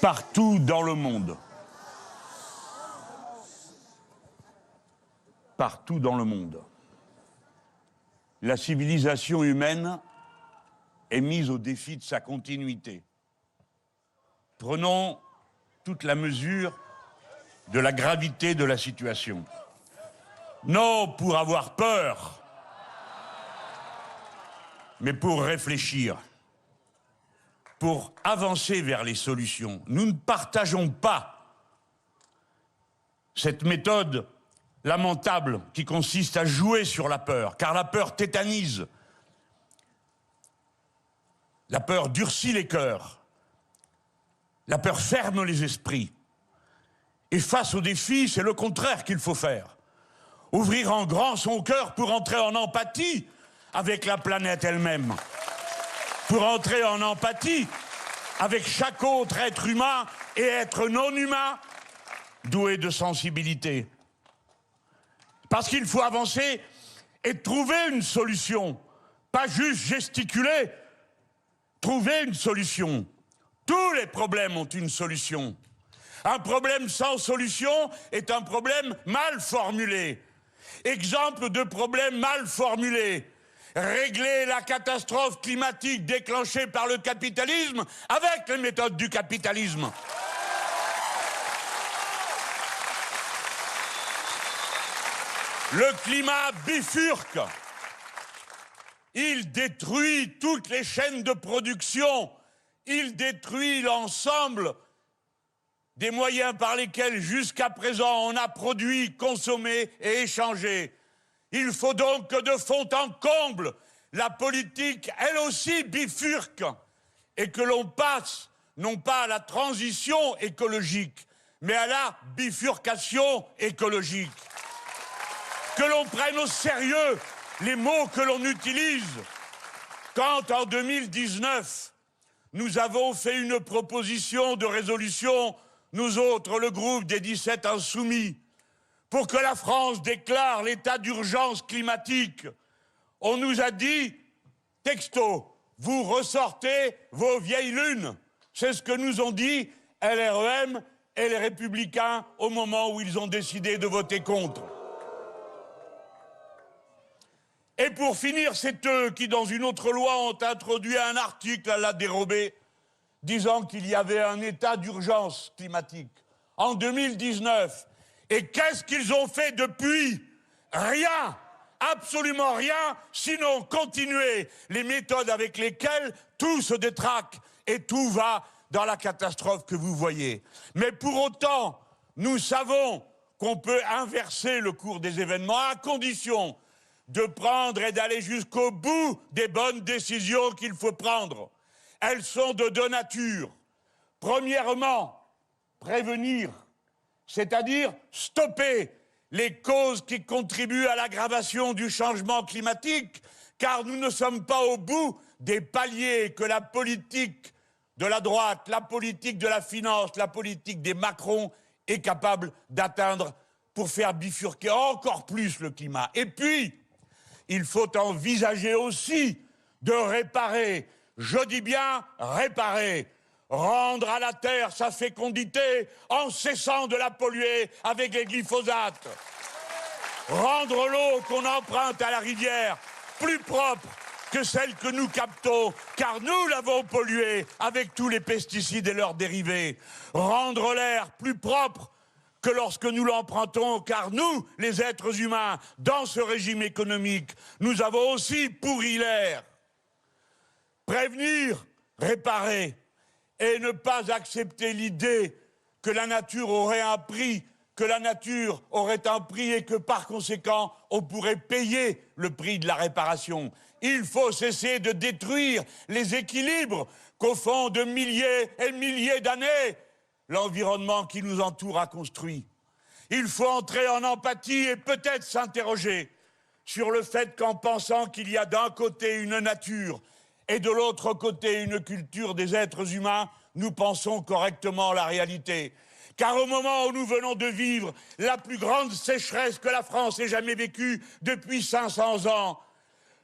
Partout dans le monde. Partout dans le monde. La civilisation humaine est mise au défi de sa continuité. Prenons toute la mesure de la gravité de la situation. Non pour avoir peur, mais pour réfléchir, pour avancer vers les solutions. Nous ne partageons pas cette méthode lamentable qui consiste à jouer sur la peur, car la peur tétanise. La peur durcit les cœurs. La peur ferme les esprits. Et face au défi, c'est le contraire qu'il faut faire. Ouvrir en grand son cœur pour entrer en empathie avec la planète elle-même. Pour entrer en empathie avec chaque autre être humain et être non humain doué de sensibilité. Parce qu'il faut avancer et trouver une solution, pas juste gesticuler, trouver une solution. Tous les problèmes ont une solution. Un problème sans solution est un problème mal formulé. Exemple de problème mal formulé. Régler la catastrophe climatique déclenchée par le capitalisme avec les méthodes du capitalisme. Le climat bifurque. Il détruit toutes les chaînes de production. Il détruit l'ensemble des moyens par lesquels jusqu'à présent on a produit, consommé et échangé. Il faut donc que de fond en comble, la politique, elle aussi, bifurque et que l'on passe non pas à la transition écologique, mais à la bifurcation écologique. Que l'on prenne au sérieux les mots que l'on utilise. Quand en 2019, nous avons fait une proposition de résolution, nous autres, le groupe des 17 Insoumis, pour que la France déclare l'état d'urgence climatique, on nous a dit, texto, vous ressortez vos vieilles lunes. C'est ce que nous ont dit LREM et les Républicains au moment où ils ont décidé de voter contre. Et pour finir, c'est eux qui, dans une autre loi, ont introduit un article à la dérobée, disant qu'il y avait un état d'urgence climatique en 2019. Et qu'est-ce qu'ils ont fait depuis? Rien, absolument rien, sinon continuer les méthodes avec lesquelles tout se détraque et tout va dans la catastrophe que vous voyez. Mais pour autant, nous savons qu'on peut inverser le cours des événements à condition de prendre et d'aller jusqu'au bout des bonnes décisions qu'il faut prendre. Elles sont de deux natures. Premièrement, prévenir, c'est-à-dire stopper les causes qui contribuent à l'aggravation du changement climatique, car nous ne sommes pas au bout des paliers que la politique de la droite, la politique de la finance, la politique des Macron est capable d'atteindre pour faire bifurquer encore plus le climat. Et puis, il faut envisager aussi de réparer, je dis bien réparer, rendre à la terre sa fécondité en cessant de la polluer avec les glyphosates. Rendre l'eau qu'on emprunte à la rivière plus propre que celle que nous captons, car nous l'avons polluée avec tous les pesticides et leurs dérivés. Rendre l'air plus propre que lorsque nous l'empruntons, car nous, les êtres humains, dans ce régime économique, nous avons aussi pourri l'air. Prévenir, réparer, et ne pas accepter l'idée que la nature aurait un prix, que la nature aurait un prix et que par conséquent, on pourrait payer le prix de la réparation. Il faut cesser de détruire les équilibres qu'au fond de milliers et milliers d'années, l'environnement qui nous entoure a construit. Il faut entrer en empathie et peut-être s'interroger sur le fait qu'en pensant qu'il y a d'un côté une nature et de l'autre côté une culture des êtres humains, nous pensons correctement la réalité. Car au moment où nous venons de vivre la plus grande sécheresse que la France ait jamais vécue depuis 500 ans,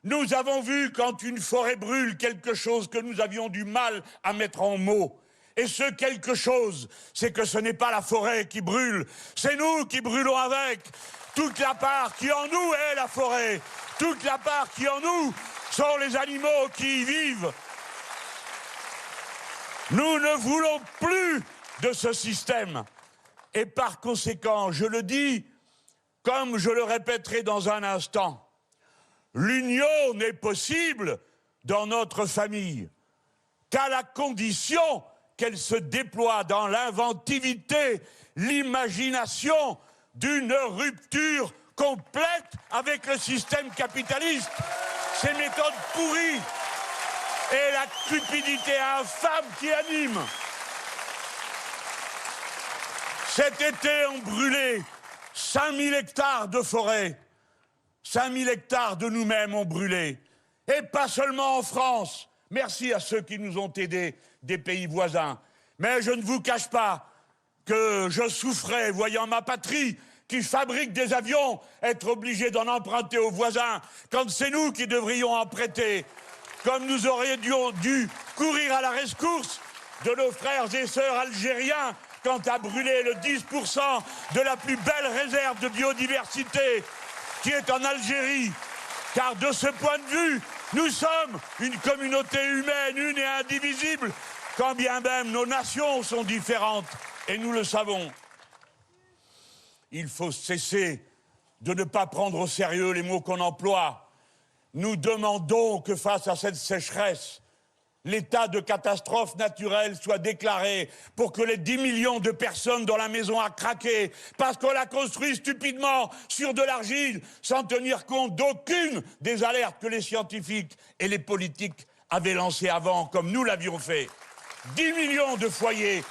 nous avons vu quand une forêt brûle quelque chose que nous avions du mal à mettre en mots. Et ce quelque chose, c'est que ce n'est pas la forêt qui brûle, c'est nous qui brûlons avec. Toute la part qui en nous est la forêt, toute la part qui en nous sont les animaux qui y vivent. Nous ne voulons plus de ce système. Et par conséquent, je le dis, comme je le répéterai dans un instant, l'union n'est possible dans notre famille qu'à la condition qu'elle se déploie dans l'inventivité, l'imagination d'une rupture complète avec le système capitaliste. Ces méthodes pourries et la cupidité infâme qui anime. Cet été ont brûlé 5000 hectares de forêt. 5000 hectares de nous-mêmes ont brûlé. Et pas seulement en France. Merci à ceux qui nous ont aidés des pays voisins. Mais je ne vous cache pas que je souffrais, voyant ma patrie, qui fabrique des avions, être obligé d'en emprunter aux voisins, quand c'est nous qui devrions en prêter. Comme nous aurions dû courir à la rescousse de nos frères et sœurs algériens, quand a brûlé le 10% de la plus belle réserve de biodiversité qui est en Algérie. Car de ce point de vue, nous sommes une communauté humaine, une et indivisible, quand bien même nos nations sont différentes, et nous le savons. Il faut cesser de ne pas prendre au sérieux les mots qu'on emploie. Nous demandons que face à cette sécheresse, l'état de catastrophe naturelle soit déclaré pour que les 10 millions de personnes dont la maison a craqué, parce qu'on l'a construit stupidement sur de l'argile, sans tenir compte d'aucune des alertes que les scientifiques et les politiques avaient lancées avant, comme nous l'avions fait. 10 millions de foyers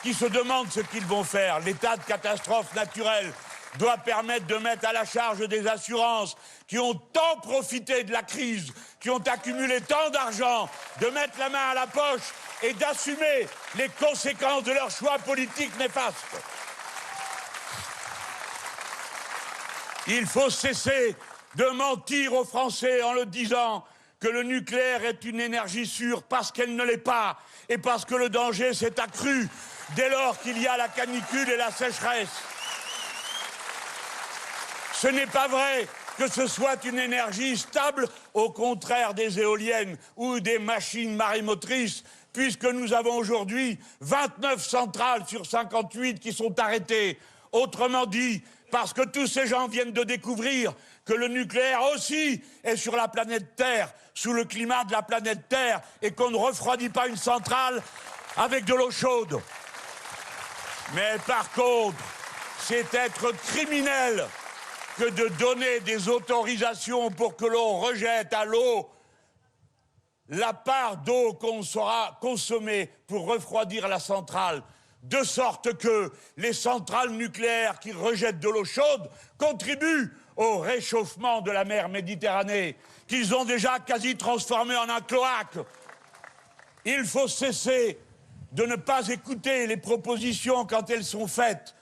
qui se demandent ce qu'ils vont faire. L'état de catastrophe naturelle doit permettre de mettre à la charge des assurances qui ont tant profité de la crise, qui ont accumulé tant d'argent, de mettre la main à la poche et d'assumer les conséquences de leurs choix politiques néfastes. Il faut cesser de mentir aux Français en le disant que le nucléaire est une énergie sûre parce qu'elle ne l'est pas et parce que le danger s'est accru dès lors qu'il y a la canicule et la sécheresse. Ce n'est pas vrai que ce soit une énergie stable, au contraire des éoliennes ou des machines marémotrices, puisque nous avons aujourd'hui 29 centrales sur 58 qui sont arrêtées. Autrement dit, parce que tous ces gens viennent de découvrir que le nucléaire aussi est sur la planète Terre, sous le climat de la planète Terre, et qu'on ne refroidit pas une centrale avec de l'eau chaude. Mais par contre, c'est être criminel que de donner des autorisations pour que l'on rejette à l'eau la part d'eau qu'on saura consommer pour refroidir la centrale, de sorte que les centrales nucléaires qui rejettent de l'eau chaude contribuent au réchauffement de la mer Méditerranée, qu'ils ont déjà quasi transformé en un cloaque. Il faut cesser de ne pas écouter les propositions quand elles sont faites.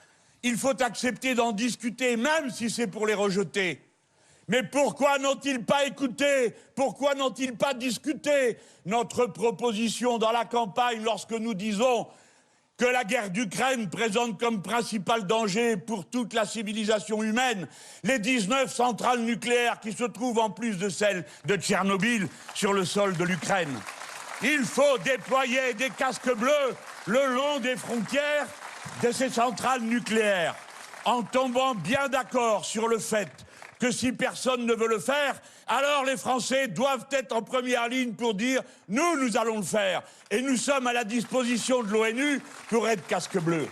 Il faut accepter d'en discuter, même si c'est pour les rejeter. Mais pourquoi n'ont-ils pas écouté? Pourquoi n'ont-ils pas discuté notre proposition dans la campagne lorsque nous disons que la guerre d'Ukraine présente comme principal danger pour toute la civilisation humaine les 19 centrales nucléaires qui se trouvent en plus de celles de Tchernobyl sur le sol de l'Ukraine? Il faut déployer des casques bleus le long des frontières de ces centrales nucléaires, en tombant bien d'accord sur le fait que si personne ne veut le faire, alors les Français doivent être en première ligne pour dire « nous allons le faire ». Et nous sommes à la disposition de l'ONU pour être casque bleu.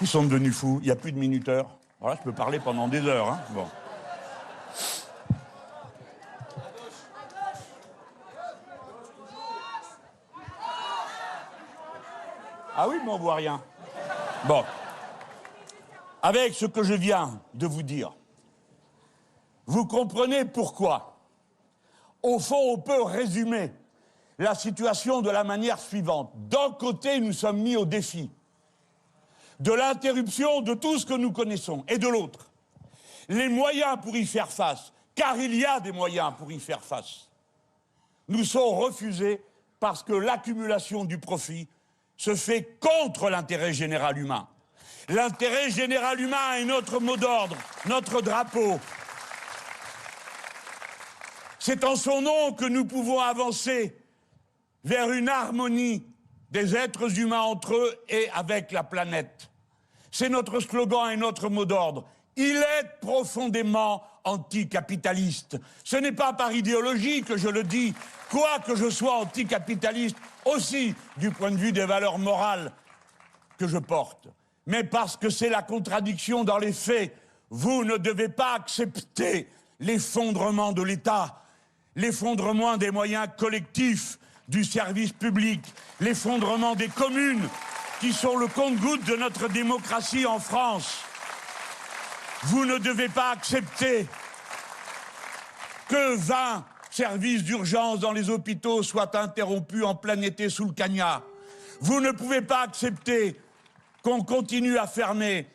Ils sont devenus fous, il n'y a plus de minuteurs. Voilà, je peux parler pendant des heures. Hein. Bon. Ah oui, mais on voit rien. Bon. Avec ce que je viens de vous dire, vous comprenez pourquoi. Au fond, on peut résumer la situation de la manière suivante. D'un côté, nous sommes mis au défi de l'interruption de tout ce que nous connaissons, et de l'autre, les moyens pour y faire face, car il y a des moyens pour y faire face, nous sont refusés parce que l'accumulation du profit se fait contre l'intérêt général humain. L'intérêt général humain est notre mot d'ordre, notre drapeau. C'est en son nom que nous pouvons avancer vers une harmonie des êtres humains entre eux et avec la planète. C'est notre slogan et notre mot d'ordre. Il est profondément anticapitaliste. Ce n'est pas par idéologie que je le dis, quoique je sois anticapitaliste aussi du point de vue des valeurs morales que je porte, mais parce que c'est la contradiction dans les faits. Vous ne devez pas accepter l'effondrement de l'État, l'effondrement des moyens collectifs du service public, l'effondrement des communes qui sont le compte-gouttes de notre démocratie en France. Vous ne devez pas accepter que 20 services d'urgence dans les hôpitaux soient interrompus en plein été sous le cagnard. Vous ne pouvez pas accepter qu'on continue à fermer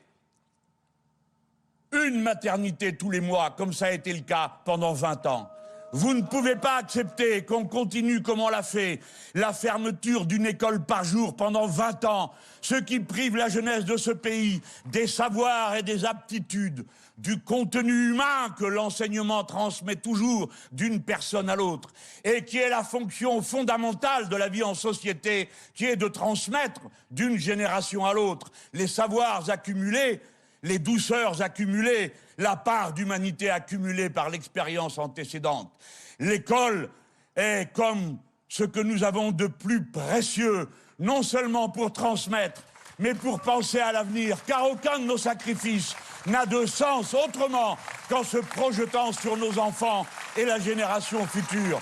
une maternité tous les mois, comme ça a été le cas pendant 20 ans. Vous ne pouvez pas accepter qu'on continue, comme on l'a fait, la fermeture d'une école par jour pendant 20 ans, ce qui prive la jeunesse de ce pays des savoirs et des aptitudes, du contenu humain que l'enseignement transmet toujours d'une personne à l'autre, et qui est la fonction fondamentale de la vie en société, qui est de transmettre d'une génération à l'autre les savoirs accumulés, les douceurs accumulées, la part d'humanité accumulée par l'expérience antécédente. L'école est comme ce que nous avons de plus précieux, non seulement pour transmettre, mais pour penser à l'avenir, car aucun de nos sacrifices n'a de sens autrement qu'en se projetant sur nos enfants et la génération future.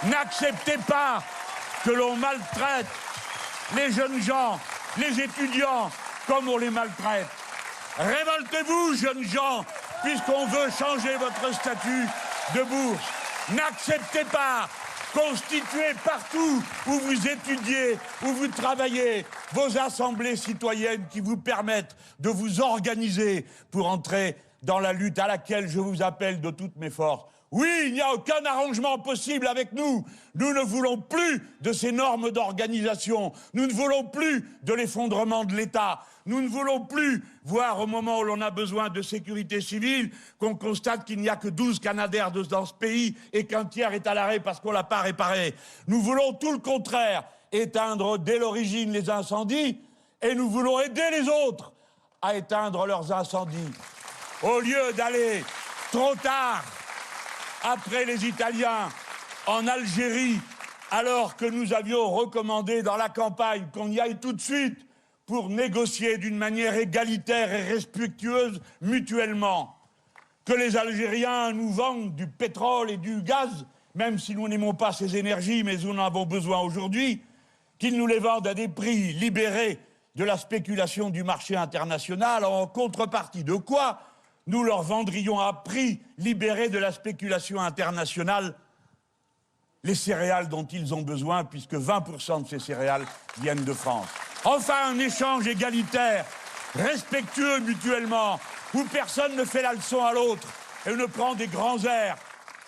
N'acceptez pas que l'on maltraite les jeunes gens, les étudiants, comme on les maltraite. Révoltez-vous, jeunes gens, puisqu'on veut changer votre statut de bourse. N'acceptez pas, constituez partout où vous étudiez, où vous travaillez, vos assemblées citoyennes qui vous permettent de vous organiser pour entrer dans la lutte à laquelle je vous appelle de toutes mes forces. Oui, il n'y a aucun arrangement possible avec nous. Nous ne voulons plus de ces normes d'organisation. Nous ne voulons plus de l'effondrement de l'État. Nous ne voulons plus voir au moment où l'on a besoin de sécurité civile qu'on constate qu'il n'y a que 12 Canadair dans ce pays et qu'un tiers est à l'arrêt parce qu'on ne l'a pas réparé. Nous voulons tout le contraire, éteindre dès l'origine les incendies et nous voulons aider les autres à éteindre leurs incendies. Au lieu d'aller trop tard après les Italiens en Algérie, alors que nous avions recommandé dans la campagne qu'on y aille tout de suite pour négocier d'une manière égalitaire et respectueuse mutuellement, que les Algériens nous vendent du pétrole et du gaz, même si nous n'aimons pas ces énergies, mais nous en avons besoin aujourd'hui, qu'ils nous les vendent à des prix libérés de la spéculation du marché international, en contrepartie de quoi nous leur vendrions à prix libéré de la spéculation internationale les céréales dont ils ont besoin, puisque 20% de ces céréales viennent de France. Enfin, un échange égalitaire, respectueux mutuellement, où personne ne fait la leçon à l'autre et ne prend des grands airs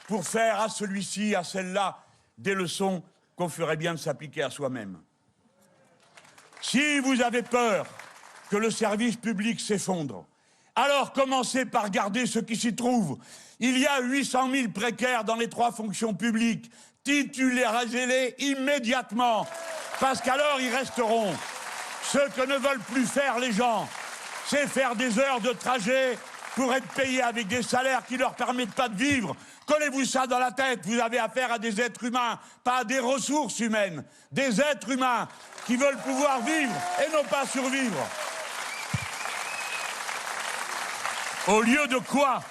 pour faire à celui-ci, à celle-là, des leçons qu'on ferait bien de s'appliquer à soi-même. Si vous avez peur que le service public s'effondre, alors commencez par garder ce qui s'y trouve. Il y a 800 000 précaires dans les 3 fonctions publiques. Titularisez-les immédiatement, parce qu'alors ils resteront. Ce que ne veulent plus faire les gens, c'est faire des heures de trajet pour être payés avec des salaires qui ne leur permettent pas de vivre. Collez-vous ça dans la tête, vous avez affaire à des êtres humains, pas à des ressources humaines. Des êtres humains qui veulent pouvoir vivre et non pas survivre. Au lieu de quoi,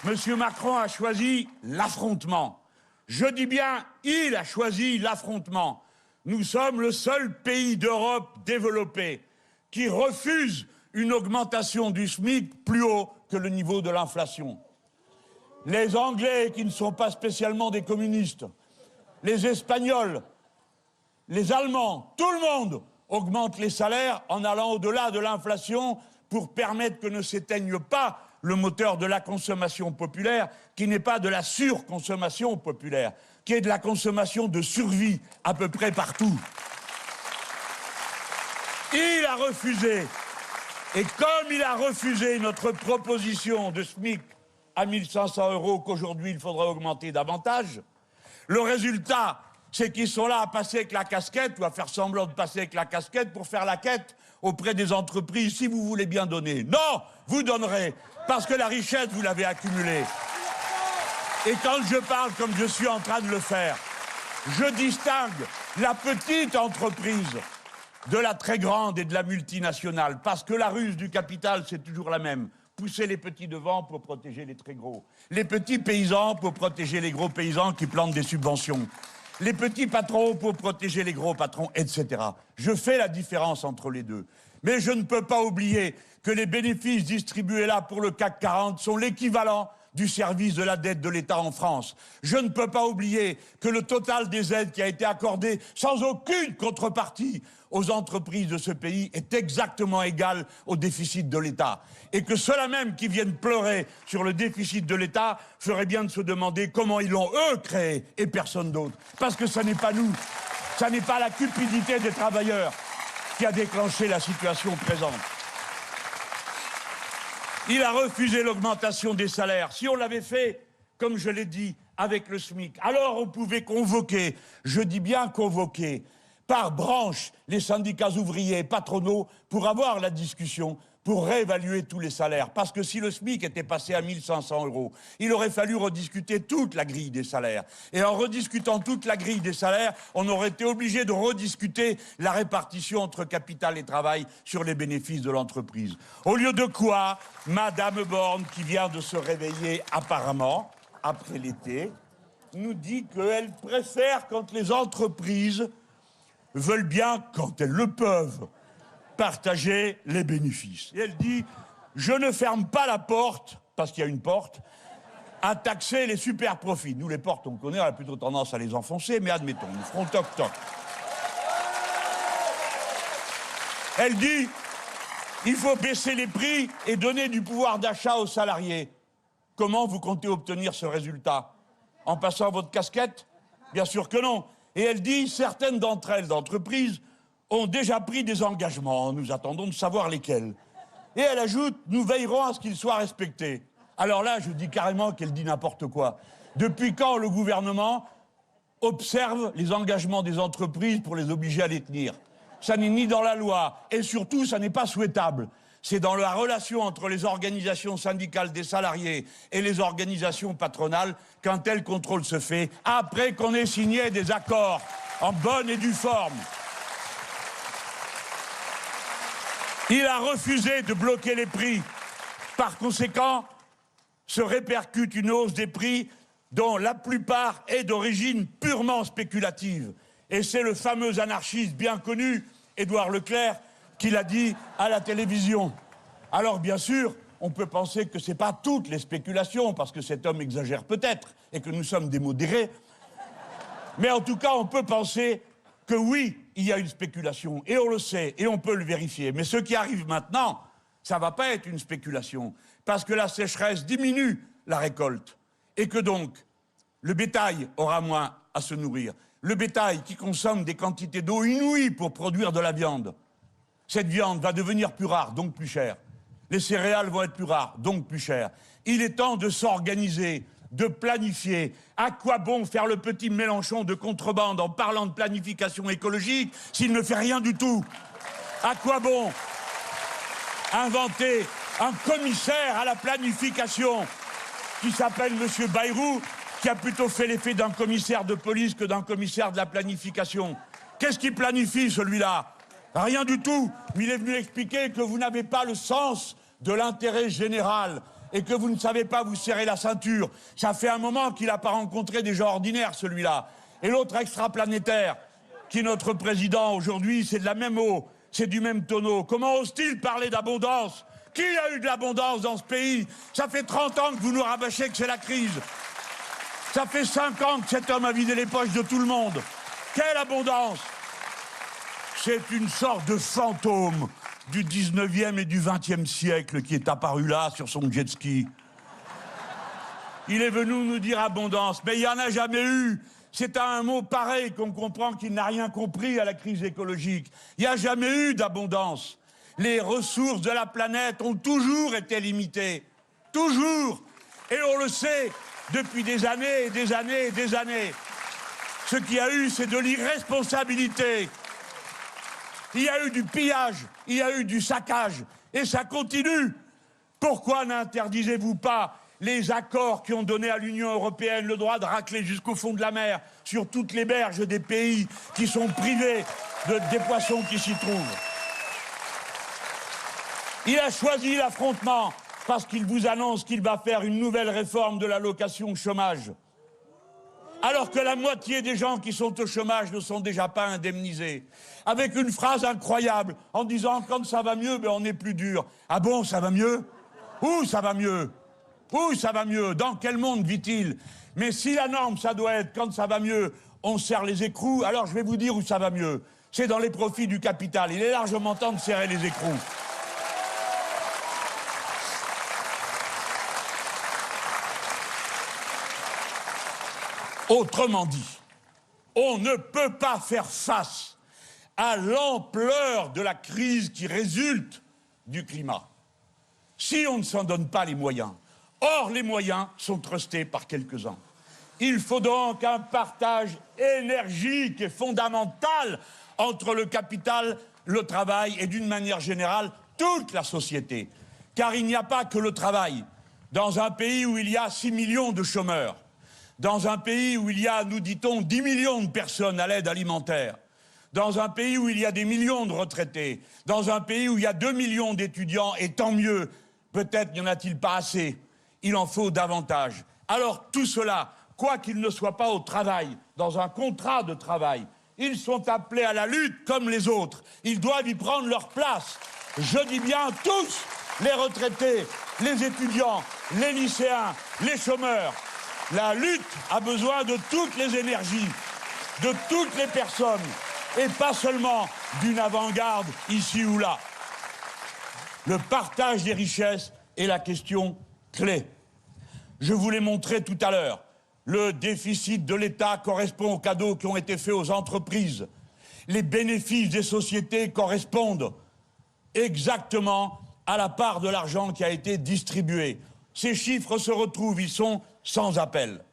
M. Macron a choisi l'affrontement. Je dis bien, il a choisi l'affrontement. Nous sommes le seul pays d'Europe développé qui refuse une augmentation du SMIC plus haut que le niveau de l'inflation. Les Anglais, qui ne sont pas spécialement des communistes, les Espagnols, les Allemands, tout le monde augmente les salaires en allant au-delà de l'inflation pour permettre que ne s'éteigne pas le moteur de la consommation populaire, qui n'est pas de la surconsommation populaire, qui est de la consommation de survie à peu près partout. Il a refusé. Et comme il a refusé notre proposition de SMIC à 1 500 € qu'aujourd'hui il faudrait augmenter davantage, le résultat, c'est qu'ils sont là à passer avec la casquette ou à faire semblant de passer avec la casquette pour faire la quête auprès des entreprises. Si vous voulez bien donner, non, vous donnerez, parce que la richesse, vous l'avez accumulée. Et quand je parle comme je suis en train de le faire, je distingue la petite entreprise de la très grande et de la multinationale, parce que la ruse du capital, c'est toujours la même. Pousser les petits devant pour protéger les très gros. Les petits paysans pour protéger les gros paysans qui plantent des subventions. Les petits patrons pour protéger les gros patrons, etc. Je fais la différence entre les deux. Mais je ne peux pas oublier que les bénéfices distribués là pour le CAC 40 sont l'équivalent du service de la dette de l'État en France. Je ne peux pas oublier que le total des aides qui a été accordé sans aucune contrepartie aux entreprises de ce pays est exactement égal au déficit de l'État. Et que ceux-là même qui viennent pleurer sur le déficit de l'État feraient bien de se demander comment ils l'ont, eux, créé, et personne d'autre. Parce que ça n'est pas nous, ça n'est pas la cupidité des travailleurs qui a déclenché la situation présente. Il a refusé l'augmentation des salaires. Si on l'avait fait, comme je l'ai dit, avec le SMIC, alors on pouvait convoquer, je dis bien convoquer, par branche, les syndicats ouvriers et patronaux pour avoir la discussion, pour réévaluer tous les salaires. Parce que si le SMIC était passé à 1 500 €, il aurait fallu rediscuter toute la grille des salaires. Et en rediscutant toute la grille des salaires, on aurait été obligé de rediscuter la répartition entre capital et travail sur les bénéfices de l'entreprise. Au lieu de quoi, Madame Borne, qui vient de se réveiller apparemment, après l'été, nous dit qu'elle préfère quand les entreprises veulent bien, quand elles le peuvent, partager les bénéfices. Et elle dit, je ne ferme pas la porte, parce qu'il y a une porte, à taxer les super profits. Nous, les portes, on connaît, on a plutôt tendance à les enfoncer, mais admettons, nous ferons toc-toc. Elle dit, il faut baisser les prix et donner du pouvoir d'achat aux salariés. Comment vous comptez obtenir ce résultat? En passant votre casquette? Bien sûr que non. Et elle dit, certaines d'entre elles, d'entreprises, ont déjà pris des engagements. Nous attendons de savoir lesquels. Et elle ajoute, nous veillerons à ce qu'ils soient respectés. Alors là, je dis carrément qu'elle dit n'importe quoi. Depuis quand le gouvernement observe les engagements des entreprises pour les obliger à les tenir? Ça n'est ni dans la loi, et surtout, ça n'est pas souhaitable. C'est dans la relation entre les organisations syndicales des salariés et les organisations patronales qu'un tel contrôle se fait, après qu'on ait signé des accords en bonne et due forme. Il a refusé de bloquer les prix. Par conséquent, se répercute une hausse des prix dont la plupart est d'origine purement spéculative. Et c'est le fameux anarchiste bien connu, Édouard Leclerc, qui l'a dit à la télévision. Alors bien sûr, on peut penser que ce n'est pas toutes les spéculations, parce que cet homme exagère peut-être, et que nous sommes des modérés. Mais en tout cas, on peut penser que oui, il y a une spéculation, et on le sait, et on peut le vérifier. Mais ce qui arrive maintenant, ça ne va pas être une spéculation, parce que la sécheresse diminue la récolte, et que donc, le bétail aura moins à se nourrir. Le bétail qui consomme des quantités d'eau inouïes pour produire de la viande. Cette viande va devenir plus rare, donc plus chère. Les céréales vont être plus rares, donc plus chères. Il est temps de s'organiser, de planifier. À quoi bon faire le petit Mélenchon de contrebande en parlant de planification écologique s'il ne fait rien du tout? À quoi bon inventer un commissaire à la planification qui s'appelle M. Bayrou, qui a plutôt fait l'effet d'un commissaire de police que d'un commissaire de la planification? Qu'est-ce qu'il planifie, celui-là? Rien du tout. Mais il est venu expliquer que vous n'avez pas le sens de l'intérêt général et que vous ne savez pas vous serrer la ceinture. Ça fait un moment qu'il n'a pas rencontré des gens ordinaires, celui-là. Et l'autre extraplanétaire, qui est notre président aujourd'hui, c'est de la même eau, c'est du même tonneau. Comment ose-t-il parler d'abondance? Qui a eu de l'abondance dans ce pays? Ça fait 30 ans que vous nous rabâchez que c'est la crise. Ça fait 5 ans que cet homme a vidé les poches de tout le monde. Quelle abondance? C'est une sorte de fantôme du 19e et du 20e siècle qui est apparu là sur son jet ski. Il est venu nous dire abondance, mais il n'y en a jamais eu. C'est à un mot pareil qu'on comprend qu'il n'a rien compris à la crise écologique. Il n'y a jamais eu d'abondance. Les ressources de la planète ont toujours été limitées. Toujours. Et on le sait depuis des années et des années et des années. Ce qu'il y a eu, c'est de l'irresponsabilité. Il y a eu du pillage, il y a eu du saccage. Et ça continue. Pourquoi n'interdisez-vous pas les accords qui ont donné à l'Union européenne le droit de racler jusqu'au fond de la mer sur toutes les berges des pays qui sont privés des poissons qui s'y trouvent? Il a choisi l'affrontement parce qu'il vous annonce qu'il va faire une nouvelle réforme de l'allocation chômage. Alors que la moitié des gens qui sont au chômage ne sont déjà pas indemnisés. Avec une phrase incroyable, en disant « quand ça va mieux, ben on est plus dur ». Ah bon, ça va mieux? Où ça va mieux? Où ça va mieux? Dans quel monde vit-il? Mais si la norme, ça doit être quand ça va mieux, on serre les écrous, alors je vais vous dire où ça va mieux. C'est dans les profits du capital. Il est largement temps de serrer les écrous. Autrement dit, on ne peut pas faire face à l'ampleur de la crise qui résulte du climat si on ne s'en donne pas les moyens. Or, les moyens sont trustés par quelques-uns. Il faut donc un partage énergique et fondamental entre le capital, le travail et, d'une manière générale, toute la société. Car il n'y a pas que le travail. Dans un pays où il y a 6 millions de chômeurs, dans un pays où il y a, nous dit-on, 10 millions de personnes à l'aide alimentaire, dans un pays où il y a des millions de retraités, dans un pays où il y a 2 millions d'étudiants, et tant mieux, peut-être n'y en a-t-il pas assez, il en faut davantage. Alors tout cela, quoi qu'il ne soit pas au travail, dans un contrat de travail, ils sont appelés à la lutte comme les autres. Ils doivent y prendre leur place. Je dis bien tous, les retraités, les étudiants, les lycéens, les chômeurs. La lutte a besoin de toutes les énergies, de toutes les personnes, et pas seulement d'une avant-garde ici ou là. Le partage des richesses est la question clé. Je vous l'ai montré tout à l'heure. Le déficit de l'État correspond aux cadeaux qui ont été faits aux entreprises. Les bénéfices des sociétés correspondent exactement à la part de l'argent qui a été distribué. Ces chiffres se retrouvent, ils sont sans appel.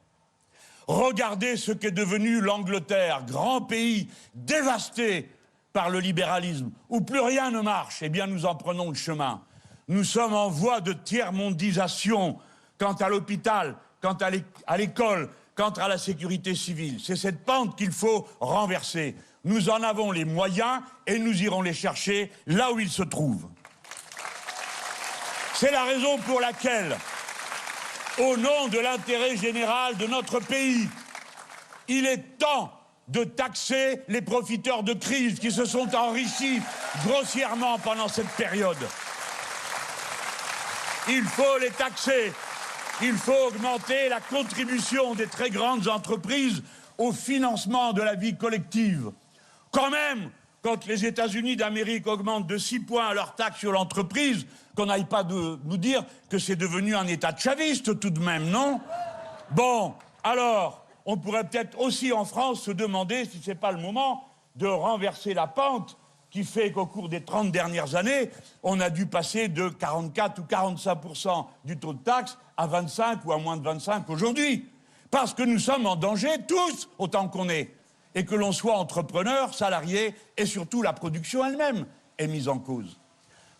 Regardez ce qu'est devenu l'Angleterre, grand pays dévasté par le libéralisme, où plus rien ne marche. Eh bien, nous en prenons le chemin. Nous sommes en voie de tiers-mondisation quant à l'hôpital, quant à l'école, quant à la sécurité civile. C'est cette pente qu'il faut renverser. Nous en avons les moyens et nous irons les chercher là où ils se trouvent. C'est la raison pour laquelle, au nom de l'intérêt général de notre pays, il est temps de taxer les profiteurs de crise qui se sont enrichis grossièrement pendant cette période. Il faut les taxer. Il faut augmenter la contribution des très grandes entreprises au financement de la vie collective. Quand même, quand les États-Unis d'Amérique augmentent de 6 points leur taxe sur l'entreprise, qu'on n'aille pas de nous dire que c'est devenu un État chaviste tout de même, non? Bon, alors, on pourrait peut-être aussi en France se demander si ce n'est pas le moment de renverser la pente qui fait qu'au cours des 30 dernières années, on a dû passer de 44 ou 45% du taux de taxe à 25 ou à moins de 25 aujourd'hui. Parce que nous sommes en danger tous, autant qu'on est. Et que l'on soit entrepreneur, salarié, et surtout la production elle-même est mise en cause.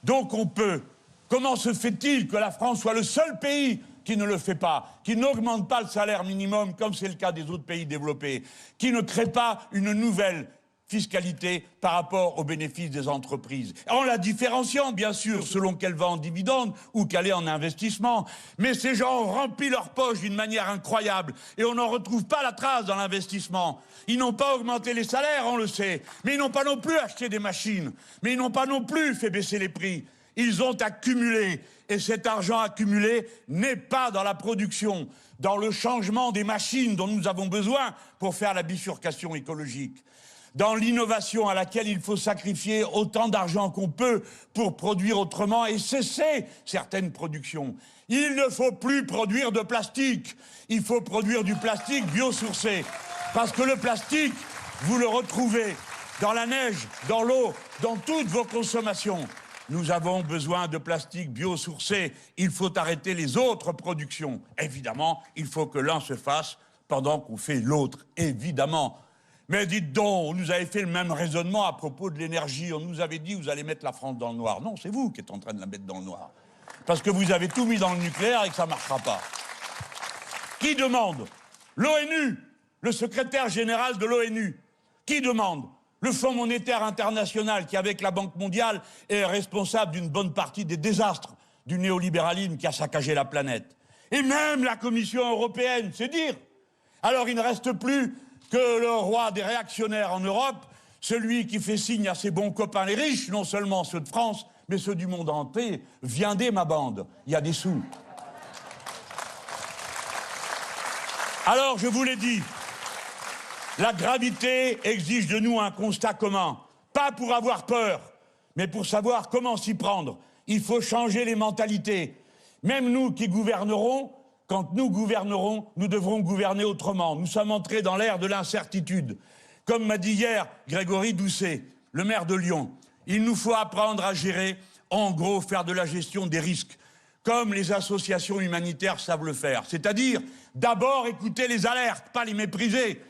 Donc on peut. Comment se fait-il que la France soit le seul pays qui ne le fait pas, qui n'augmente pas le salaire minimum comme c'est le cas des autres pays développés, qui ne crée pas une nouvelle fiscalité par rapport aux bénéfices des entreprises, en la différenciant bien sûr selon qu'elle va en dividendes ou qu'elle est en investissement. Mais ces gens ont rempli leur poche d'une manière incroyable et on n'en retrouve pas la trace dans l'investissement. Ils n'ont pas augmenté les salaires, on le sait, mais ils n'ont pas non plus acheté des machines, mais ils n'ont pas non plus fait baisser les prix. Ils ont accumulé, et cet argent accumulé n'est pas dans la production, dans le changement des machines dont nous avons besoin pour faire la bifurcation écologique, dans l'innovation à laquelle il faut sacrifier autant d'argent qu'on peut pour produire autrement et cesser certaines productions. Il ne faut plus produire de plastique. Il faut produire du plastique biosourcé. Parce que le plastique, vous le retrouvez dans la neige, dans l'eau, dans toutes vos consommations. Nous avons besoin de plastique biosourcé. Il faut arrêter les autres productions. Évidemment, il faut que l'un se fasse pendant qu'on fait l'autre. Évidemment. Mais dites donc, on nous avait fait le même raisonnement à propos de l'énergie. On nous avait dit, vous allez mettre la France dans le noir. Non, c'est vous qui êtes en train de la mettre dans le noir. Parce que vous avez tout mis dans le nucléaire et que ça ne marchera pas. Qui demande? L'ONU, le secrétaire général de l'ONU. Qui demande? Le Fonds monétaire international, qui, avec la Banque mondiale, est responsable d'une bonne partie des désastres du néolibéralisme qui a saccagé la planète. Et même la Commission européenne, c'est dire. Alors il ne reste plus que le roi des réactionnaires en Europe, celui qui fait signe à ses bons copains les riches, non seulement ceux de France, mais ceux du monde entier. Viendez, ma bande, il y a des sous. Alors, je vous l'ai dit, la gravité exige de nous un constat commun. Pas pour avoir peur, mais pour savoir comment s'y prendre. Il faut changer les mentalités. Même nous qui gouvernerons, quand nous gouvernerons, nous devrons gouverner autrement. Nous sommes entrés dans l'ère de l'incertitude. Comme m'a dit hier Grégory Doucet, le maire de Lyon, il nous faut apprendre à gérer, en gros, faire de la gestion des risques, comme les associations humanitaires savent le faire. C'est-à-dire, d'abord écouter les alertes, pas les mépriser.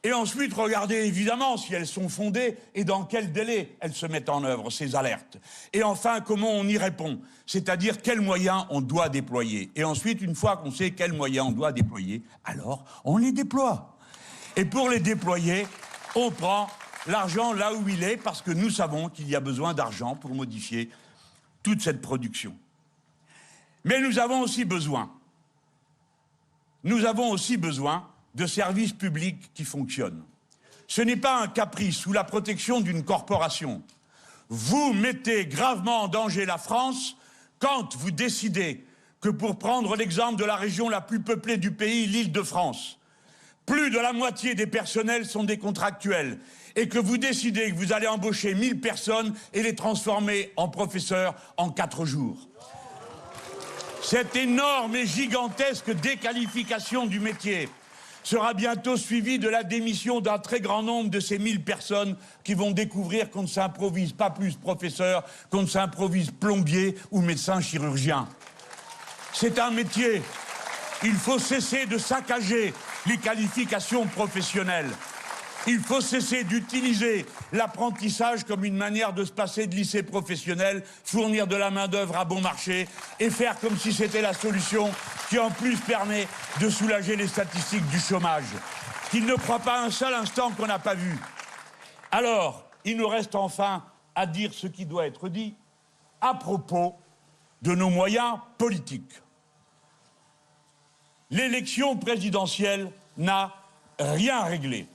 Et ensuite, regarder évidemment si elles sont fondées et dans quel délai elles se mettent en œuvre, ces alertes. Et enfin, comment on y répond, c'est-à-dire quels moyens on doit déployer. Et ensuite, une fois qu'on sait quels moyens on doit déployer, alors on les déploie. Et pour les déployer, on prend l'argent là où il est, parce que nous savons qu'il y a besoin d'argent pour modifier toute cette production. Mais nous avons aussi besoin de services publics qui fonctionnent. Ce n'est pas un caprice ou la protection d'une corporation. Vous mettez gravement en danger la France quand vous décidez que, pour prendre l'exemple de la région la plus peuplée du pays, l'Île-de-France, plus de la moitié des personnels sont des contractuels et que vous décidez que vous allez embaucher 1000 personnes et les transformer en professeurs en 4 jours. Cette énorme et gigantesque déqualification du métier sera bientôt suivie de la démission d'un très grand nombre de ces 1000 personnes qui vont découvrir qu'on ne s'improvise pas plus professeur, qu'on ne s'improvise plombier ou médecin chirurgien. C'est un métier. Il faut cesser de saccager les qualifications professionnelles. Il faut cesser d'utiliser l'apprentissage comme une manière de se passer de lycée professionnel, fournir de la main-d'œuvre à bon marché et faire comme si c'était la solution qui en plus permet de soulager les statistiques du chômage, qu'il ne croit pas un seul instant qu'on n'a pas vu. Alors, il nous reste enfin à dire ce qui doit être dit à propos de nos moyens politiques. L'élection présidentielle n'a rien réglé.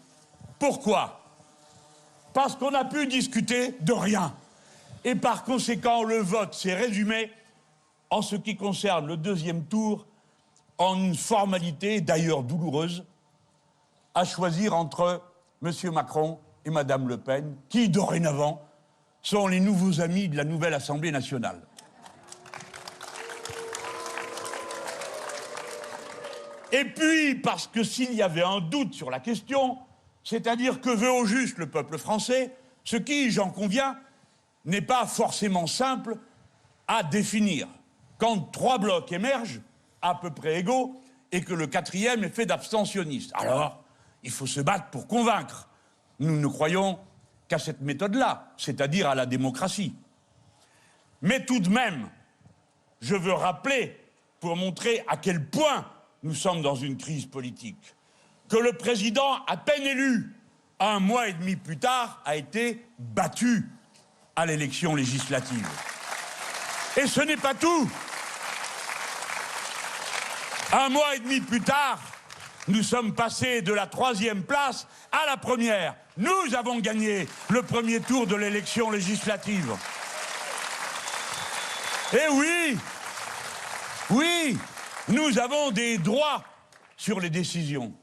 Pourquoi? Parce qu'on a pu discuter de rien. Et par conséquent, le vote s'est résumé, en ce qui concerne le deuxième tour, en une formalité, d'ailleurs douloureuse, à choisir entre M. Macron et Mme Le Pen, qui, dorénavant, sont les nouveaux amis de la nouvelle Assemblée nationale. Et puis, parce que s'il y avait un doute sur la question, c'est-à-dire que veut au juste le peuple français, ce qui, j'en conviens, n'est pas forcément simple à définir. Quand 3 blocs émergent, à peu près égaux, et que le 4e est fait d'abstentionnistes. Alors, il faut se battre pour convaincre. Nous ne croyons qu'à cette méthode-là, c'est-à-dire à la démocratie. Mais tout de même, je veux rappeler, pour montrer à quel point nous sommes dans une crise politique, que le président, à peine élu, 1 mois et demi plus tard, a été battu à l'élection législative. Et ce n'est pas tout. 1 mois et demi plus tard, nous sommes passés de la 3e place à la 1re. Nous avons gagné le premier tour de l'élection législative. Et oui, nous avons des droits sur les décisions.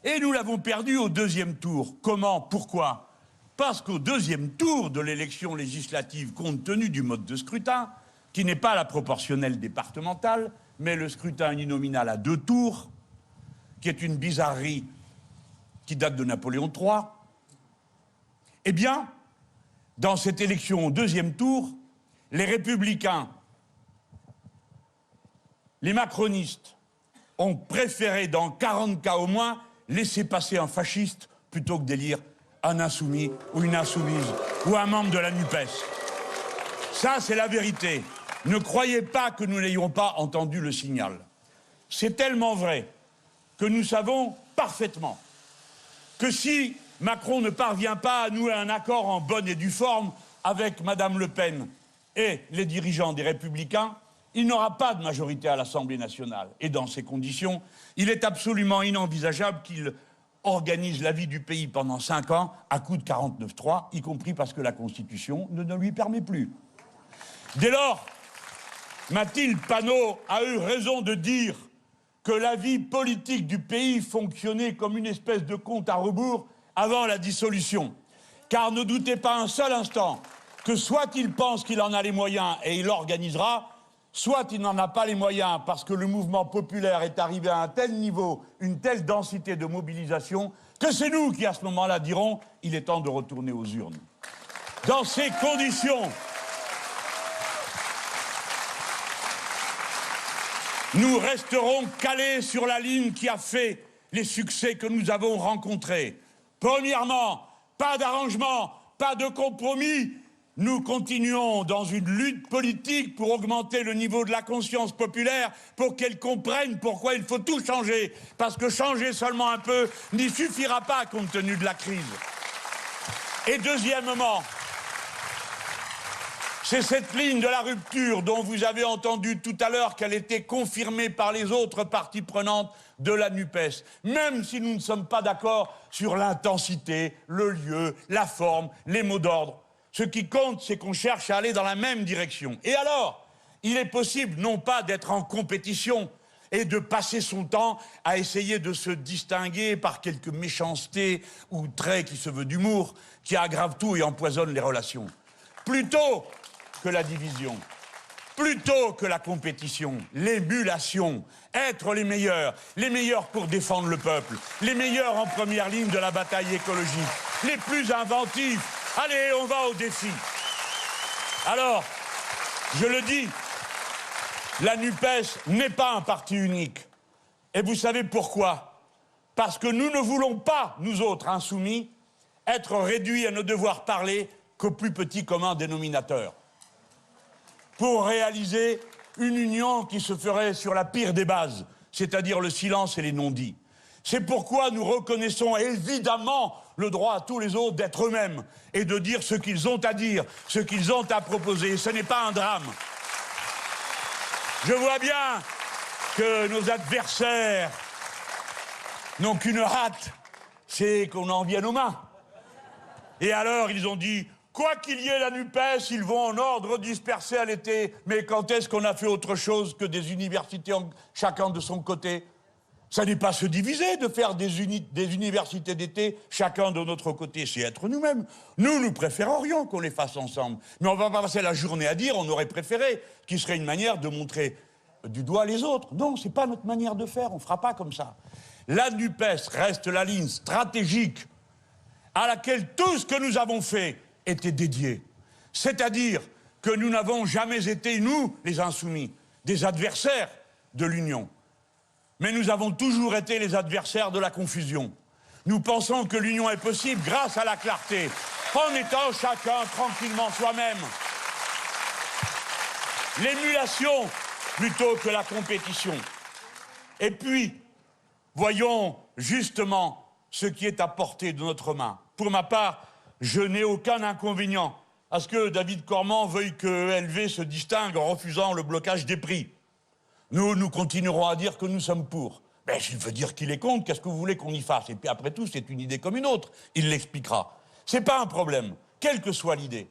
Et nous l'avons perdu au 2e tour. Comment? Pourquoi? Parce qu'au deuxième tour de l'élection législative, compte tenu du mode de scrutin, qui n'est pas la proportionnelle départementale, mais le scrutin uninominal à 2 tours, qui est une bizarrerie qui date de Napoléon III, eh bien, dans cette élection au deuxième tour, les républicains, les macronistes ont préféré, dans 40 cas au moins, laisser passer un fasciste plutôt que d'élire un insoumis ou une insoumise ou un membre de la NUPES. Ça, c'est la vérité. Ne croyez pas que nous n'ayons pas entendu le signal. C'est tellement vrai que nous savons parfaitement que si Macron ne parvient pas à nouer un accord en bonne et due forme avec Madame Le Pen et les dirigeants des Républicains, il n'aura pas de majorité à l'Assemblée nationale. Et dans ces conditions, il est absolument inenvisageable qu'il organise la vie du pays pendant 5 ans à coup de 49-3, y compris parce que la Constitution ne lui permet plus. Dès lors, Mathilde Panot a eu raison de dire que la vie politique du pays fonctionnait comme une espèce de compte à rebours avant la dissolution. Car ne doutez pas un seul instant que soit il pense qu'il en a les moyens et il l'organisera, soit il n'en a pas les moyens parce que le mouvement populaire est arrivé à un tel niveau, une telle densité de mobilisation, que c'est nous qui, à ce moment-là, dirons « il est temps de retourner aux urnes ». Dans ces conditions, nous resterons calés sur la ligne qui a fait les succès que nous avons rencontrés. Premièrement, pas d'arrangement, pas de compromis. Nous continuons dans une lutte politique pour augmenter le niveau de la conscience populaire, pour qu'elle comprenne pourquoi il faut tout changer. Parce que changer seulement un peu n'y suffira pas compte tenu de la crise. Et deuxièmement, c'est cette ligne de la rupture dont vous avez entendu tout à l'heure qu'elle était confirmée par les autres parties prenantes de la NUPES. Même si nous ne sommes pas d'accord sur l'intensité, le lieu, la forme, les mots d'ordre. Ce qui compte, c'est qu'on cherche à aller dans la même direction. Et alors, il est possible non pas d'être en compétition et de passer son temps à essayer de se distinguer par quelques méchancetés ou traits qui se veulent d'humour, qui aggravent tout et empoisonnent les relations. Plutôt que la division, plutôt que la compétition, l'émulation, être les meilleurs pour défendre le peuple, les meilleurs en première ligne de la bataille écologique, les plus inventifs. Allez, on va au défi. Alors, je le dis, la NUPES n'est pas un parti unique. Et vous savez pourquoi? Parce que nous ne voulons pas, nous autres insoumis, être réduits à ne devoir parler qu'au plus petit commun dénominateur. Pour réaliser une union qui se ferait sur la pire des bases, c'est-à-dire le silence et les non-dits. C'est pourquoi nous reconnaissons évidemment le droit à tous les autres d'être eux-mêmes et de dire ce qu'ils ont à dire, ce qu'ils ont à proposer. Ce n'est pas un drame. Je vois bien que nos adversaires n'ont qu'une hâte, c'est qu'on en vienne aux mains. Et alors, ils ont dit, quoi qu'il y ait la NUPES, ils vont en ordre dispersé à l'été. Mais quand est-ce qu'on a fait autre chose que des universités, chacun de son côté? Ça n'est pas se diviser de faire des universités d'été, chacun de notre côté, c'est être nous-mêmes. Nous préférerions qu'on les fasse ensemble. Mais on va pas passer la journée à dire, on aurait préféré, qui serait une manière de montrer du doigt les autres. Non, c'est pas notre manière de faire, on fera pas comme ça. La NUPES reste la ligne stratégique à laquelle tout ce que nous avons fait était dédié. C'est-à-dire que nous n'avons jamais été, nous, les insoumis, des adversaires de l'Union. Mais nous avons toujours été les adversaires de la confusion. Nous pensons que l'union est possible grâce à la clarté, en étant chacun tranquillement soi-même. L'émulation plutôt que la compétition. Et puis, voyons justement ce qui est à portée de notre main. Pour ma part, je n'ai aucun inconvénient à ce que David Cormand veuille que LV se distingue en refusant le blocage des prix. Nous continuerons à dire que nous sommes pour. Mais je veux dire qu'il est contre, qu'est-ce que vous voulez qu'on y fasse? Et puis après tout, c'est une idée comme une autre. Il l'expliquera. C'est pas un problème, quelle que soit l'idée.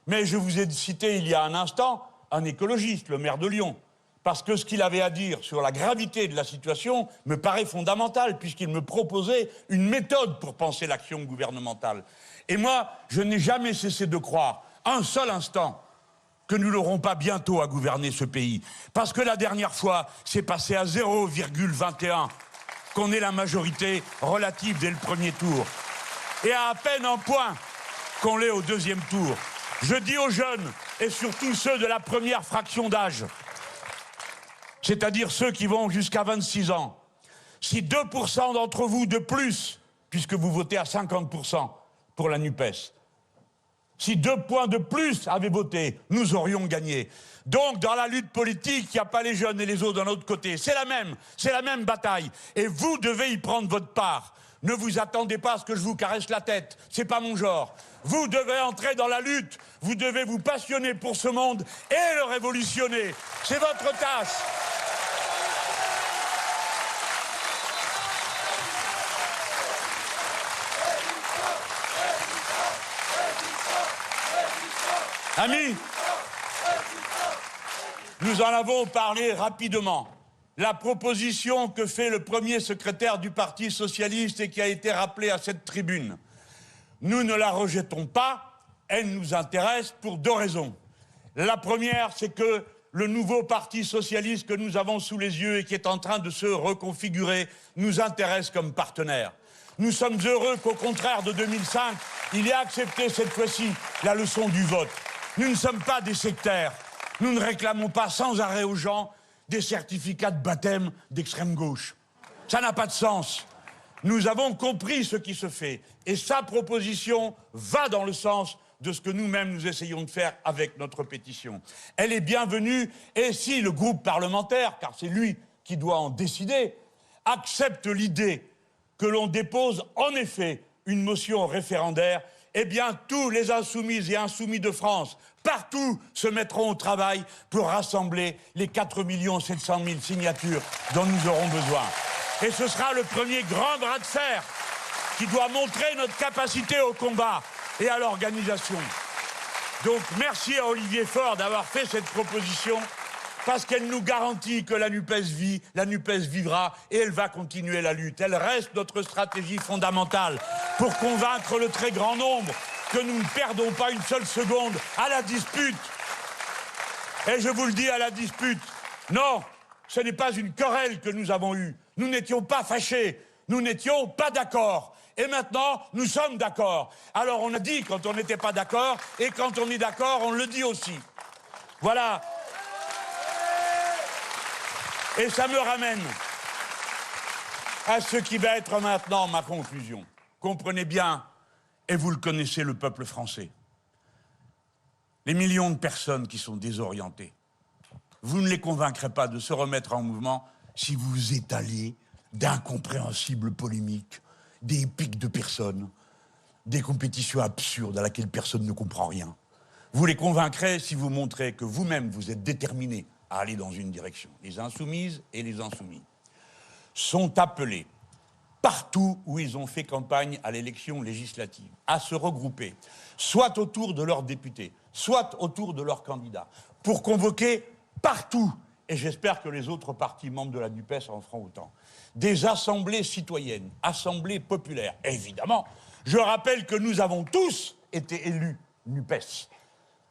Mais je vous ai cité il y a un instant un écologiste, le maire de Lyon. parce que ce qu'il avait à dire sur la gravité de la situation me paraît fondamental, puisqu'il me proposait une méthode pour penser l'action gouvernementale. Et moi, je n'ai jamais cessé de croire, un seul instant, que nous n'aurons pas bientôt à gouverner ce pays. Parce que la dernière fois, c'est passé à 0,21 qu'on ait la majorité relative dès le premier tour. Et à peine un point qu'on l'ait au deuxième tour. Je dis aux jeunes, et surtout ceux de la première fraction d'âge, c'est-à-dire ceux qui vont jusqu'à 26 ans, si 2% d'entre vous de plus, puisque vous votez à 50% pour la NUPES, si 2 points de plus avaient voté, nous aurions gagné. Donc, dans la lutte politique, il n'y a pas les jeunes et les autres d'un autre côté. C'est la même bataille. Et vous devez y prendre votre part. Ne vous attendez pas à ce que je vous caresse la tête. C'est pas mon genre. Vous devez entrer dans la lutte. Vous devez vous passionner pour ce monde et le révolutionner. C'est votre tâche. Amis, nous en avons parlé rapidement. La proposition que fait le premier secrétaire du Parti socialiste et qui a été rappelée à cette tribune, nous ne la rejetons pas, elle nous intéresse pour 2 raisons. La première, c'est que le nouveau Parti socialiste que nous avons sous les yeux et qui est en train de se reconfigurer nous intéresse comme partenaire. Nous sommes heureux qu'au contraire de 2005, il ait accepté cette fois-ci la leçon du vote. Nous ne sommes pas des sectaires. Nous ne réclamons pas sans arrêt aux gens des certificats de baptême d'extrême gauche. Ça n'a pas de sens. Nous avons compris ce qui se fait. Et sa proposition va dans le sens de ce que nous-mêmes nous essayons de faire avec notre pétition. Elle est bienvenue. Et si le groupe parlementaire, car c'est lui qui doit en décider, accepte l'idée que l'on dépose en effet une motion référendaire, eh bien, tous les insoumises et insoumis de France, partout, se mettront au travail pour rassembler les 4 700 000 signatures dont nous aurons besoin. Et ce sera le premier grand bras de fer qui doit montrer notre capacité au combat et à l'organisation. Donc, merci à Olivier Faure d'avoir fait cette proposition, parce qu'elle nous garantit que la NUPES vit, la NUPES vivra, et elle va continuer la lutte. Elle reste notre stratégie fondamentale pour convaincre le très grand nombre que nous ne perdons pas une seule seconde à la dispute. Et je vous le dis, à la dispute, non, ce n'est pas une querelle que nous avons eue. Nous n'étions pas fâchés, nous n'étions pas d'accord. Et maintenant, nous sommes d'accord. Alors on a dit quand on n'était pas d'accord, et quand on est d'accord, on le dit aussi. Voilà. Et ça me ramène à ce qui va être maintenant ma conclusion. Comprenez bien, et vous le connaissez, le peuple français. Les millions de personnes qui sont désorientées. Vous ne les convaincrez pas de se remettre en mouvement si vous étalez d'incompréhensibles polémiques, des pics de personnes, des compétitions absurdes à laquelle personne ne comprend rien. Vous les convaincrez si vous montrez que vous-même vous êtes déterminés à aller dans une direction. Les insoumises et les insoumis sont appelés, partout où ils ont fait campagne à l'élection législative, à se regrouper, soit autour de leurs députés, soit autour de leurs candidats, pour convoquer partout, et j'espère que les autres partis membres de la NUPES en feront autant, des assemblées citoyennes, assemblées populaires. Et évidemment, je rappelle que nous avons tous été élus NUPES.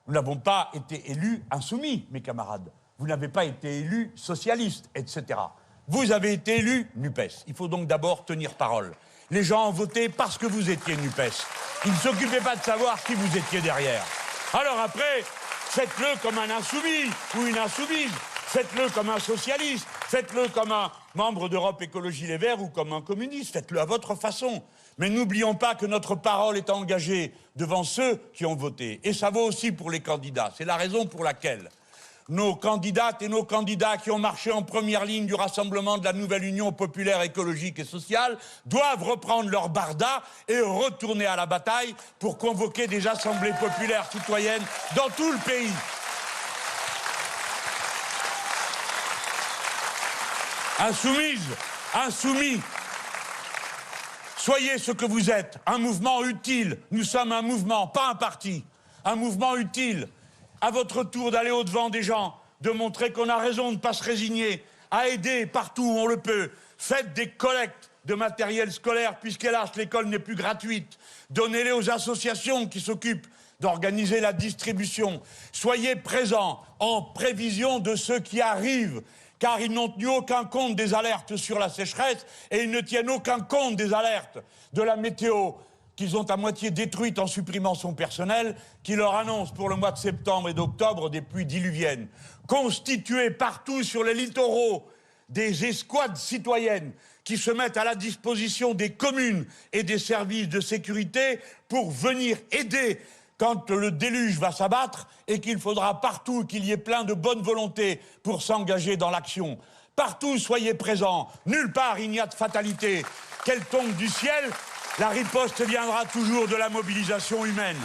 Nous n'avons pas été élus insoumis, mes camarades. Vous n'avez pas été élu socialiste, etc. Vous avez été élu NUPES. Il faut donc d'abord tenir parole. Les gens ont voté parce que vous étiez NUPES. Ils ne s'occupaient pas de savoir qui vous étiez derrière. Alors après, faites-le comme un insoumis ou une insoumise. Faites-le comme un socialiste. Faites-le comme un membre d'Europe Écologie Les Verts ou comme un communiste. Faites-le à votre façon. Mais n'oublions pas que notre parole est engagée devant ceux qui ont voté. Et ça vaut aussi pour les candidats. C'est la raison pour laquelle nos candidates et nos candidats qui ont marché en première ligne du rassemblement de la nouvelle Union populaire écologique et sociale doivent reprendre leur barda et retourner à la bataille pour convoquer des assemblées populaires citoyennes dans tout le pays. Insoumises, insoumis, soyez ce que vous êtes, un mouvement utile. Nous sommes un mouvement, pas un parti. Un mouvement utile. À votre tour d'aller au-devant des gens, de montrer qu'on a raison de ne pas se résigner, à aider partout où on le peut. Faites des collectes de matériel scolaire, puisqu'hélas, l'école n'est plus gratuite. Donnez-les aux associations qui s'occupent d'organiser la distribution. Soyez présents en prévision de ce qui arrive, car ils n'ont tenu aucun compte des alertes sur la sécheresse et ils ne tiennent aucun compte des alertes de la météo qu'ils ont à moitié détruite en supprimant son personnel, qui leur annonce pour le mois de septembre et d'octobre des pluies diluviennes. Constituez partout sur les littoraux des escouades citoyennes qui se mettent à la disposition des communes et des services de sécurité pour venir aider quand le déluge va s'abattre et qu'il faudra partout qu'il y ait plein de bonne volonté pour s'engager dans l'action. Partout, soyez présents. Nulle part, il n'y a de fatalité. Qu'elle tombe du ciel, la riposte viendra toujours de la mobilisation humaine.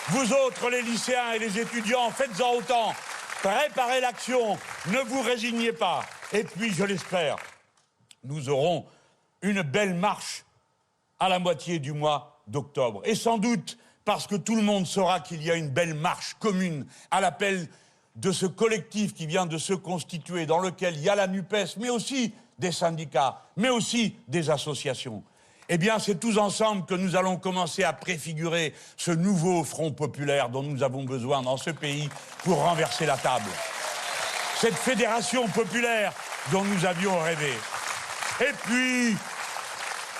Vous autres, les lycéens et les étudiants, faites-en autant. Préparez l'action, ne vous résignez pas. Et puis, je l'espère, nous aurons une belle marche à la moitié du mois d'octobre. Et sans doute parce que tout le monde saura qu'il y a une belle marche commune à l'appel de ce collectif qui vient de se constituer, dans lequel il y a la NUPES, mais aussi des syndicats, mais aussi des associations. Eh bien, c'est tous ensemble que nous allons commencer à préfigurer ce nouveau front populaire dont nous avons besoin dans ce pays pour renverser la table. Cette fédération populaire dont nous avions rêvé. Et puis,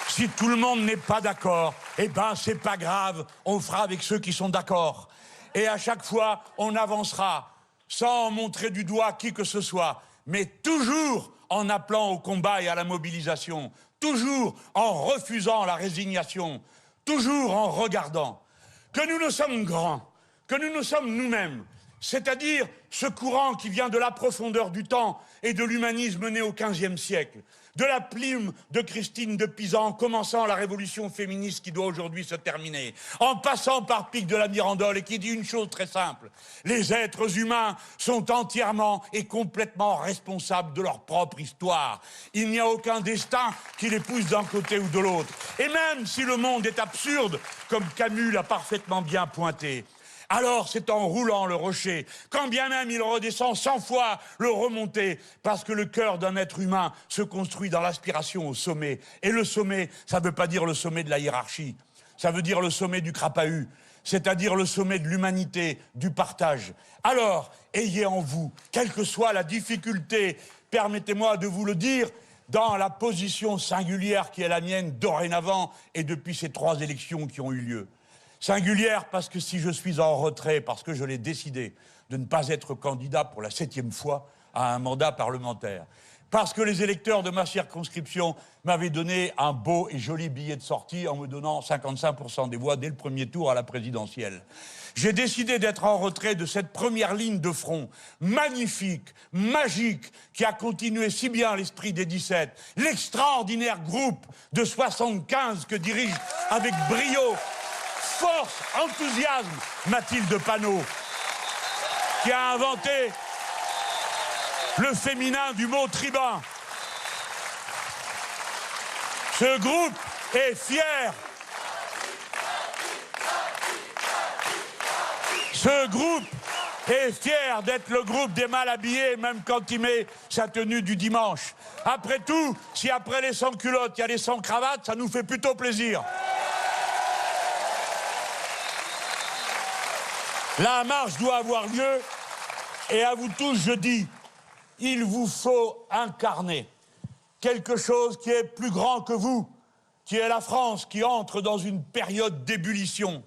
si tout le monde n'est pas d'accord, eh ben, c'est pas grave, on fera avec ceux qui sont d'accord. Et à chaque fois, on avancera, sans montrer du doigt qui que ce soit, mais toujours en appelant au combat et à la mobilisation, toujours en refusant la résignation, toujours en regardant que nous sommes grands, que nous sommes nous-mêmes, c'est-à-dire ce courant qui vient de la profondeur du temps et de l'humanisme né au XVe siècle, de la plume de Christine de Pisan, en commençant la révolution féministe qui doit aujourd'hui se terminer, en passant par Pic de la Mirandole et qui dit une chose très simple: les êtres humains sont entièrement et complètement responsables de leur propre histoire. Il n'y a aucun destin qui les pousse d'un côté ou de l'autre. Et même si le monde est absurde, comme Camus l'a parfaitement bien pointé, alors c'est en roulant le rocher, quand bien même il redescend 100 fois, le remonter, parce que le cœur d'un être humain se construit dans l'aspiration au sommet. Et le sommet, ça ne veut pas dire le sommet de la hiérarchie, ça veut dire le sommet du crapahut, c'est-à-dire le sommet de l'humanité, du partage. Alors, ayez en vous, quelle que soit la difficulté, permettez-moi de vous le dire, dans la position singulière qui est la mienne dorénavant et depuis ces 3 élections qui ont eu lieu. Singulière parce que si je suis en retrait, parce que je l'ai décidé de ne pas être candidat pour la 7e fois à un mandat parlementaire, parce que les électeurs de ma circonscription m'avaient donné un beau et joli billet de sortie en me donnant 55% des voix dès le premier tour à la présidentielle. J'ai décidé d'être en retrait de cette première ligne de front, magnifique, magique, qui a continué si bien l'esprit des 17, l'extraordinaire groupe de 75 que dirige avec brio, force, enthousiasme, Mathilde Panot, qui a inventé le féminin du mot tribun. Ce groupe est fier. Ce groupe est fier d'être le groupe des mal habillés, même quand il met sa tenue du dimanche. Après tout, si après les sans-culottes, il y a les sans-cravates, ça nous fait plutôt plaisir. La marche doit avoir lieu, et à vous tous, je dis, il vous faut incarner quelque chose qui est plus grand que vous, qui est la France, qui entre dans une période d'ébullition.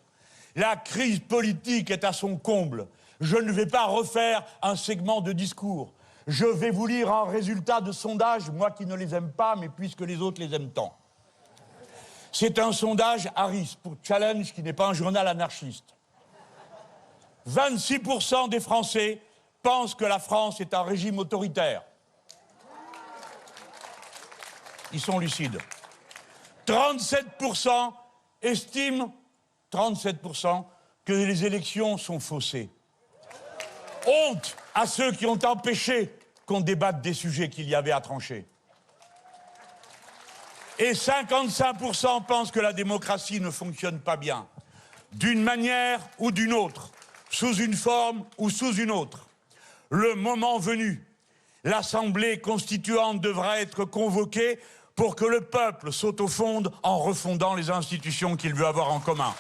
La crise politique est à son comble. Je ne vais pas refaire un segment de discours. Je vais vous lire un résultat de sondage, moi qui ne les aime pas, mais puisque les autres les aiment tant. C'est un sondage Harris pour Challenge, qui n'est pas un journal anarchiste. 26% des Français pensent que la France est un régime autoritaire. Ils sont lucides. 37% estiment, 37%, que les élections sont faussées. Honte à ceux qui ont empêché qu'on débatte des sujets qu'il y avait à trancher. Et 55% pensent que la démocratie ne fonctionne pas bien, d'une manière ou d'une autre, sous une forme ou sous une autre. Le moment venu, l'Assemblée constituante devra être convoquée pour que le peuple s'autofonde en refondant les institutions qu'il veut avoir en commun.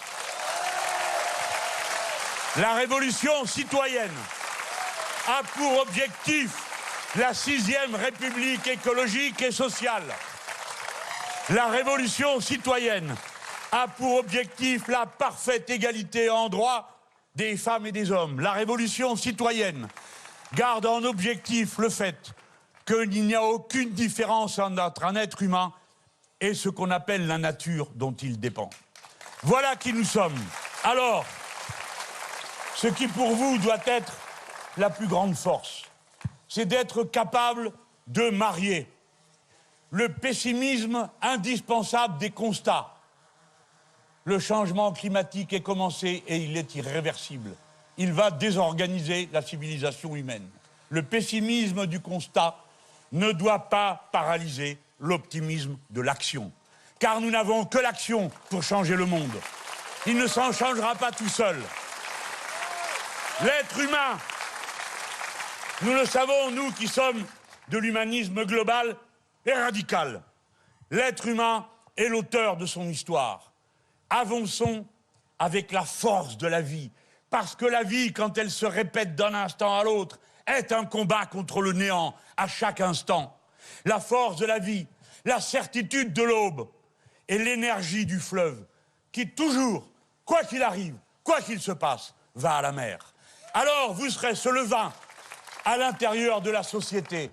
La révolution citoyenne a pour objectif la 6e République écologique et sociale. La révolution citoyenne a pour objectif la parfaite égalité en droit des femmes et des hommes. La révolution citoyenne garde en objectif le fait qu'il n'y a aucune différence entre un être humain et ce qu'on appelle la nature dont il dépend. Voilà qui nous sommes. Alors, ce qui pour vous doit être la plus grande force, c'est d'être capable de marier le pessimisme indispensable des constats. Le changement climatique est commencé et il est irréversible. Il va désorganiser la civilisation humaine. Le pessimisme du constat ne doit pas paralyser l'optimisme de l'action. Car nous n'avons que l'action pour changer le monde. Il ne s'en changera pas tout seul. L'être humain, nous le savons, nous qui sommes de l'humanisme global et radical. L'être humain est l'auteur de son histoire. Avançons avec la force de la vie. Parce que la vie, quand elle se répète d'un instant à l'autre, est un combat contre le néant à chaque instant. La force de la vie, la certitude de l'aube et l'énergie du fleuve qui toujours, quoi qu'il arrive, quoi qu'il se passe, va à la mer. Alors vous serez ce levain à l'intérieur de la société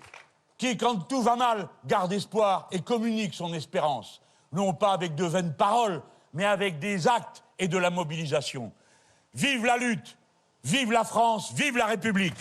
qui, quand tout va mal, garde espoir et communique son espérance. Non pas avec de vaines paroles, mais avec des actes et de la mobilisation. Vive la lutte, vive la France, vive la République.